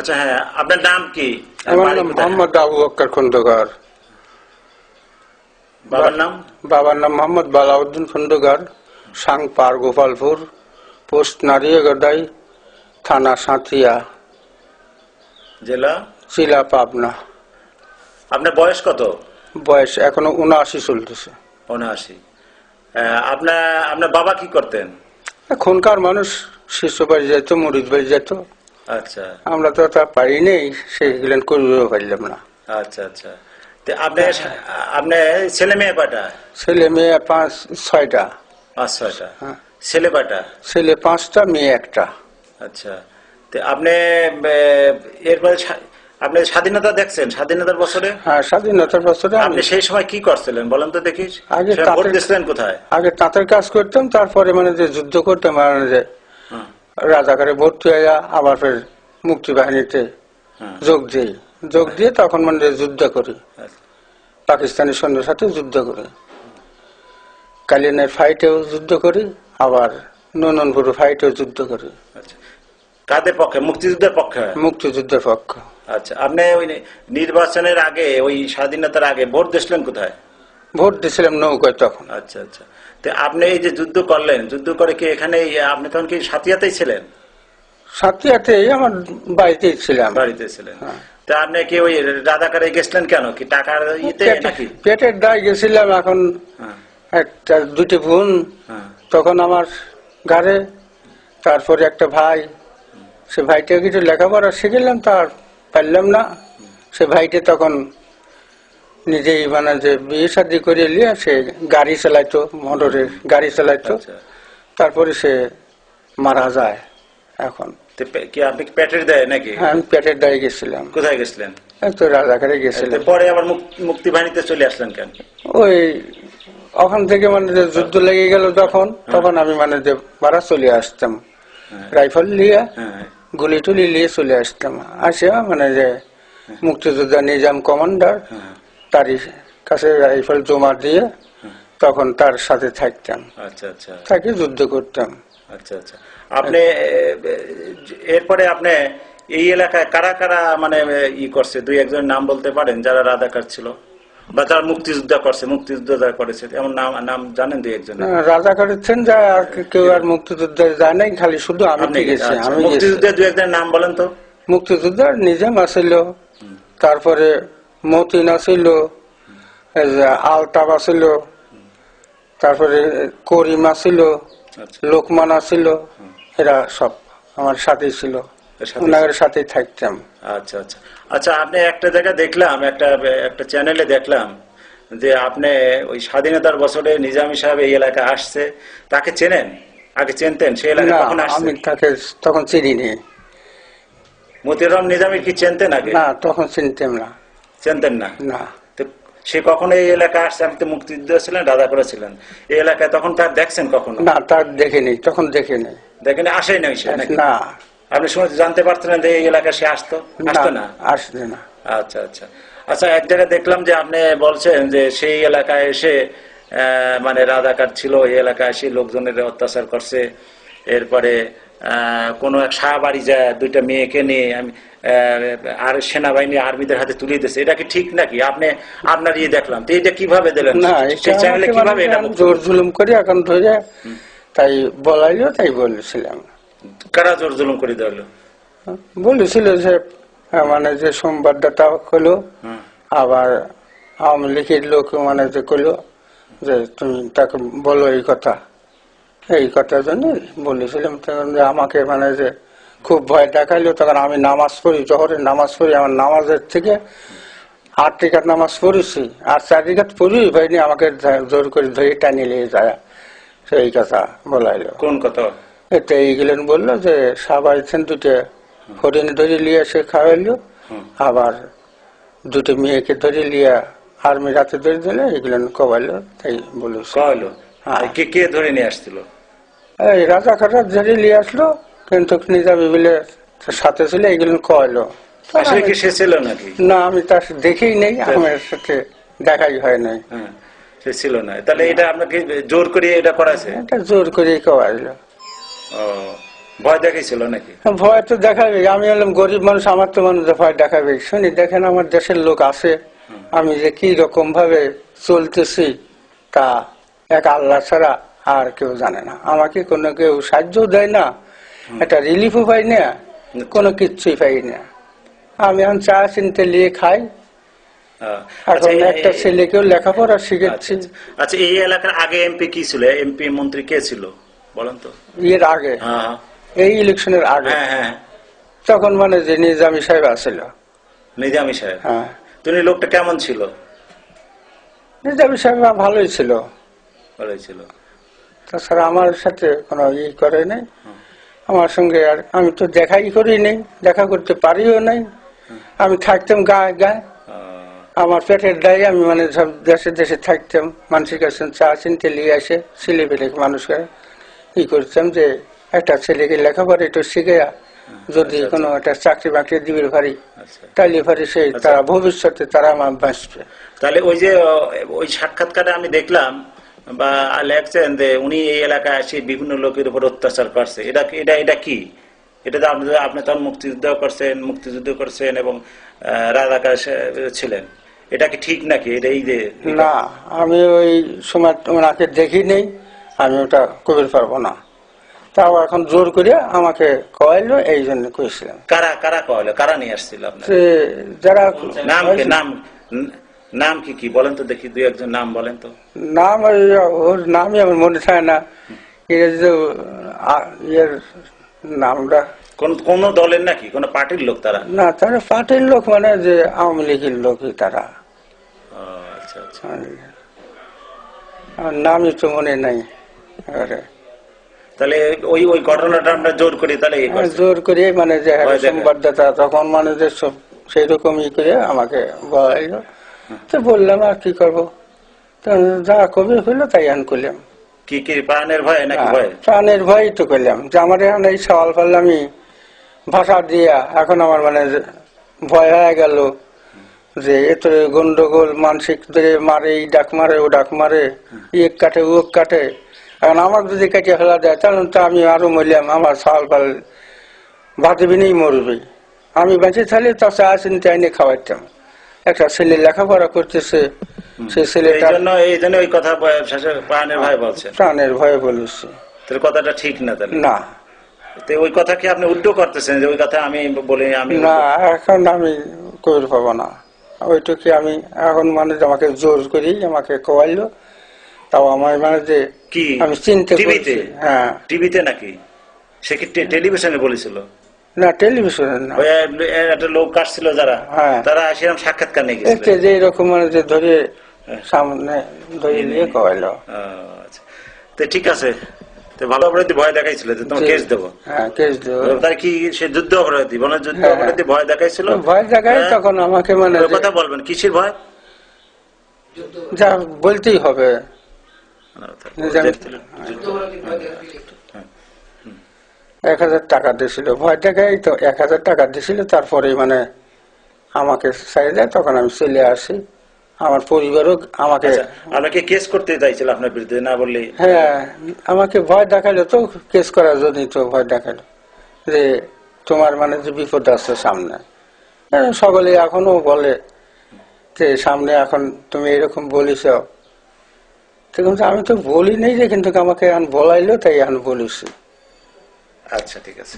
আচ্ছা, হ্যাঁ, আপনার নাম কি? আমার নাম মোহাম্মদ আবু বক্কর খন্দকার। বাবার নাম মোহাম্মদ বালাউদ্দিন খন্দকার, সাংপাড় গোপালপুর, পোস্ট নারিয়াগড়াই, থানা সাঁথিয়া, জেলা পাবনা। আপনার বয়স কত? বয়স এখনো 79 চলতেছে। 79। আপনার বাবা কি করতেন? এখনকার মানুষ শিশু বাড়ি যেত, মরিদ বাড়ি যেত। আচ্ছা, আমরা তো তা পারি নেই, সেইগুলো করতেও পারলাম না। আচ্ছা আচ্ছা। আপনার ছেলে মেয়ে কয়টা? ছেলে মেয়ে 5-6টা। 5-6টা। ছেলে কয়টা? ছেলে 5টা, মেয়ে 1টা। আচ্ছা, তো আপনি এরপরে আপনি স্বাধীনতা দেখছেন, স্বাধীনতার বছরে? হ্যাঁ, স্বাধীনতার বছরে। আপনি সেই সময় কি করছিলেন বলেন তো দেখি? আগে ভোট দিয়েছিলেন কোথায়? আগে তাঁতের কাজ করতাম, তারপরে মানে যে যুদ্ধ করতাম, মানে যে রাজাকারে ভর্তি হয়ে আবার ফের মুক্তিবাহিনীতে যোগ দিয়ে তখন মানে যুদ্ধ করি, পাকিস্তানি সৈন্যের সাথে যুদ্ধ করি। কালিয়ানের ফাইটেও যুদ্ধ করি, আবার নননপুর ফাইটেও যুদ্ধ করি। কাদের পক্ষে? মুক্তিযুদ্ধের পক্ষে? মুক্তিযুদ্ধের পক্ষ। আচ্ছা, আপনি ওই নির্বাচনের আগে, ওই স্বাধীনতার আগে ভোট দিয়েছিলেন কোথায়? ভোট দিয়েছিলাম নৌকায় তখন। আচ্ছা আচ্ছা। তো আপনি এই যে যুদ্ধ করলেন, যুদ্ধ করে কি এখানে আপনি তখন কি সাথিয়াতেই ছিলেন? সাথিয়াতেই আমার বাড়িতেই ছিলাম। বাড়িতে ছিলেন। তা আপনি কি ওই রাজাকারে গেছিলেন কেন? কি টাকার ইতে নাকি? পেটের দায় গেছিলাম। এখন একটা 2টি বোন, তখন আমার ঘরে, তারপরে একটা ভাই। সে ভাইটা কিছু লেখাপড়া শিখলাম, তার পারলাম না। সে ভাইটা তখন নিজেই মানে যে বিয়ে শাদী করে নিয়ে সে গাড়ি চালাইতো, মোটরের গাড়ি চালাইতো। তারপরে সে মারা যায়। এখন কি আপনি পেটের দায় নাকি? হ্যাঁ, আমি পেটের দায়ে গেছিলাম। কোথায় গেছিলেন? তো রাজাকারে গেছিলাম। পরে আবার মুক্তিবাহিনীতে চলে আসলেন কেন? ওই ওখান থেকে মানে যে যুদ্ধ লেগে গেল তখন আমি মানে যে বাড়া চলে আসতাম, রাইফেল নিয়ে, গুলি টুলি নিয়ে চলে আসতাম। আসিয়া মানে যে মুক্তিযোদ্ধা নিজাম কমান্ডার, তারই কাছে রাইফেল জমা দিয়ে তখন তার সাথে থাকতাম। আচ্ছা আচ্ছা। তাকে যুদ্ধ করতাম। আচ্ছা আচ্ছা। আপনি এরপরে আপনি এই এলাকায় কারা কারা মানে করছে? 2-1 নাম বলতে পারেন যারা রাজাকার ছিল বা যারা মুক্তিযুদ্ধ করছে, মুক্তিযুদ্ধ যারা করেছে, এমন নাম জানেন 2-1? রাজা করেছেন যা, আর কেউ আর মুক্তিযুদ্ধে যায় নাই, খালি শুধু আমি গেছি। আমি মুক্তিযুদ্ধের 2-1 নাম বলেন তো। মুক্তিযুদ্ধের নিজাম আসিল, তারপরে মতিন আসিল, আলতাফ আসিল, তারপরে করিম আসিল, লোকমান আসিল। এরা সব আমার সাথে ছিল, ওনাদের সাথেই থাকতাম। আচ্ছা আচ্ছা। আচ্ছা, আপনি একটা জায়গায় দেখলাম, একটা চ্যানেলে দেখলাম যে আপনি ওই স্বাধীনতার বছরে নিজামী সাহেব এই এলাকায় আসছে, তাকে চেনেন? আগে চিনতেন? সেই এলাকায় কখন আসছে? আমি তাকে তখন চিনিনি। মতিউর নিজামী কি চিনতেন আগে? না, তখন চিনতাম না। চিনতেন না? না। সে কখনো এই এলাকায় আসছে? আপনি তো মুক্তিযুদ্ধ ছিলেন, রাজা করেছিলেন, এই এলাকায় তখন তার দেখছেন কখনো? না, তার দেখিনি, তখন দেখিনি। দেখেনি? আসেই নাই সে? না। আপনি শুনে জানতে পারতেন যে এই এলাকায় সে আসতো না? আসতো না। আচ্ছা আচ্ছা। আচ্ছা, এক জায়গায় দেখলাম যে আপনি বলছেন যে সেই এলাকায় এসে মানে রাজাকার ছিল, এই এলাকায় এসে লোকজনের অত্যাচার করছে। এরপরে কোন এক শাহবাড়ি যায় 2টা মেয়েকে নিয়ে আর সেনাবাহিনী আর্মিদের হাতে তুলে দিয়েছে। এটা কি ঠিক নাকি? আপনার দেখলাম তো, এটা কিভাবে দিলেন? কিভাবে জোর জুলুম করে এখন ধরে তাই বলাইলো, তাই বলেছিলাম। কারা জোর জুলুম করে দিল? বলেছিল যে মানে যে সংবাদদাতা হলো, আবার আওয়ামী লীগের লোক মানে যে করলো যে তুমি তাকে বলো এই কথার জন্য বলেছিলাম। তখন আমাকে মানে যে খুব ভয় দেখাইলো। তখন আমি নামাজ পড়ি, জোহরের নামাজ পড়ি, আমার নামাজের থেকে 8 রেখাত নামাজ পড়েছি, আর 4 রেখাত পড়ি ভাইনি, আমাকে জোর করে ধরে টানি নিয়ে যায়, সেই কথা বলাইলো। কোন কথা? এটা এইগুলেন বললো যে সাবাইছেন 2টা হরিণ ধরে লিয়ে সে খাওয়াইলো, আবার 2টা মেয়েকে ধরে লিয়া আর্মি রাতে ধরে দিলে, এগুলেন কবাইলো, তাই বললো। কে ধরে নিয়ে আসছিল? এই রাজাকাররা ধরে নিয়ে আসলো, কিন্তু নিজামী বলে সাথে ছিল, এগুলো কয়লো। সে ছিল নাকি? না, আমি তার দেখেই নেই, আমার সাথে দেখাই হয় নাই। সে ছিল না? তাহলে এটা আপনাকে জোর করে এটা করাছে? এটা জোর করে করাইলো। ভয় দেখাইছিল নাকি? ভয় তো দেখাবে, আমি হলাম গরিব মানুষ, আমার তো মানুষ ভয় দেখাবে। শুনি দেখেন আমার দেশের লোক আছে, আমি যে কি রকম ভাবে চলতেছি তা এক আল্লাহ ছাড়া আর কেউ জানে না। আমাকে কোনো কেউ সাহায্য দেয় না, একটা রিলিফও পাই না, কোনো কিচ্ছুই পাই না। আমি এখন চা চিনতে নিয়ে খাই। এখন একটা ছেলেকেও লেখাপড়া শিখেছি। আচ্ছা, এই এলাকার আগে এমপি কি ছিল? এমপি মন্ত্রী কে ছিল বলেন তো? এর আগে, হ্যাঁ এই ইলেকশনের আগে, হ্যাঁ হ্যাঁ, তখন মানে যে নিজামী সাহেব আছিল। নিজামী সাহেব? হ্যাঁ। তুমি লোকটা কেমন ছিল? নিজামী সাহেব ভালোই ছিল, ভালোই ছিল। তাছাড়া আমার সাথে কোনো ই করে নাই, আমার সঙ্গে আর আমি তো দেখাই করি নাই, দেখা করতে পারিও নাই। আমি থাকতাম গায়ে গায়ে, আমার পেটের দায়ে আমি মানে সব দেশে দেশে থাকতাম, মানুষের কাছে চা চিনতে নিয়ে আসে ছেলে পেলে মানুষকে ই করতাম যে একটা ছেলেকে লেখাপড়া একটু শিখে যদি কোনো একটা চাকরি বাকরি দিবে পারি, তাইলে পারি সেই তারা ভবিষ্যতে তারা আমার বাঁচবে। তাহলে ওই যে ওই সাক্ষাৎকারে আমি দেখলাম বা লেখছেন যে উনি এই এলাকায় এসে বিভিন্ন লোকের উপর অত্যাচার করছে, এটা এটা এটা কি? এটা তো আপনি তখন মুক্তিযুদ্ধ করছেন এবং রাজাকার ছিলেন, এটা কি ঠিক নাকি? এটা এই যে না, আমি ওই সময় ওনাকে দেখি নেই, আমি ওটা কবির পারবো না। তাও এখন জোর করে আমাকে কয়াইলো, এই জন্য কইছিলাম। কারা কারা কয়লো, কারা নিয়ে আসছিল আপনার? যারা নাম কি, নাম কি কি বলেন তো দেখি, দুই একজন নাম বলেন তো। নাম ওর নামই আমার মনে থাকে না, এর নামটা। কোন দলের নাকি, কোন পার্টির লোক তারা? না, তারা পার্টির লোক, মানে যে আওয়ামী লীগের লোকই তারা। আচ্ছা আচ্ছা, আমার নামই তো মনে নাই। তাহলে ওই ওই ঘটনাটা আমরা জোর করি, তাহলে জোর করে মানে যে সংবাদদাতা তখন মানে যে সব সেই রকম ই করে আমাকে বলাইলো, তো বললাম আর কি করবো, তো যা কবি হইলো তাই আন করলাম। কি কি প্রাণের ভয় নাকি? ভয়, প্রাণের ভয় তো করলাম যে আমার এখন এই সওয়াল ফেললে আমি ভাষা দিয়া এখন আমার মানে ভয় হয়ে গেল যে এত গন্ডগোল, মানসিক মারে, এই ডাক মারে ও ডাক মারে, এক কাটে ও কাটে। এখন আমার যদি কেটে ফেলা দেয় তাহলে তো আমি আরো মরলাম, আমার সওয়াল ফেল ভাতবিনেই মরবে। আমি বেঁচে থাকলে তার চা চিনতে আইনে খাওয়াইতাম। একটা ছেলে লেখাপড়া করতেছে, সে ছেলেটা এই জন্য ওই কথা প্রাণের ভয় বলছে। প্রাণের ভয়ে বলেছে, তাহলে কথাটা ঠিক না? তাহলে না, ওই কথা কি আপনি উল্টো করতেছেন যে ওই কথা আমি বলি? আমি না, এখন আমি কবির পাবো না ওইটুকু। আমি এখন মানে আমাকে জোর করি আমাকে কোয়াইলো, তাও আমার মানে যে কি আমি চিনতে টিভিতে? হ্যাঁ, টিভিতে নাকি? সে কি টেলিভিশনে বলেছিল? না, টেলিভিশনে না। একটা লোক কাটছিল যারা, তারা আসিলাম সাক্ষাৎকার নিয়ে গেছে যে এরকম মানে যে ধরে সামনে ধরে নিয়ে কোয়াইলো। আচ্ছা, তো ঠিক আছে, ভালো অপরাধী ভয় দেখাইছিল যে তোমার কেস দেবো। হ্যাঁ, কেস দেবো। তার কি সে যুদ্ধ অপরাধী, মানে যুদ্ধ অপরাধী ভয় দেখাইছিল? ভয় দেখাই তখন আমাকে মানে কথা বলবেন, কিসের ভয়? যা বলতেই হবে। 1000 টাকা দিয়েছিল, ভয় দেখাই তো 1000 টাকা দিয়েছিল। তারপরে মানে আমাকে ছেড়ে দেয়, তখন আমি চলে আসি। আমার পরিবারও আমাকে আমাকে কেস করতে চাইছিল আপনার বিরুদ্ধে, না বললে? হ্যাঁ, আমাকে ভয় দেখাইলো তো, কেস করার জন্য তো ভয় দেখাইলো যে তোমার মানে যে বিপদ আছে সামনে। সকলে এখনো বলে যে সামনে এখন তুমি এরকম বলিস, কিন্তু আমি তো বলি নেই যে, কিন্তু আমাকে এখন বলাইলো তাই এখন বলিস। আচ্ছা, ঠিক আছে।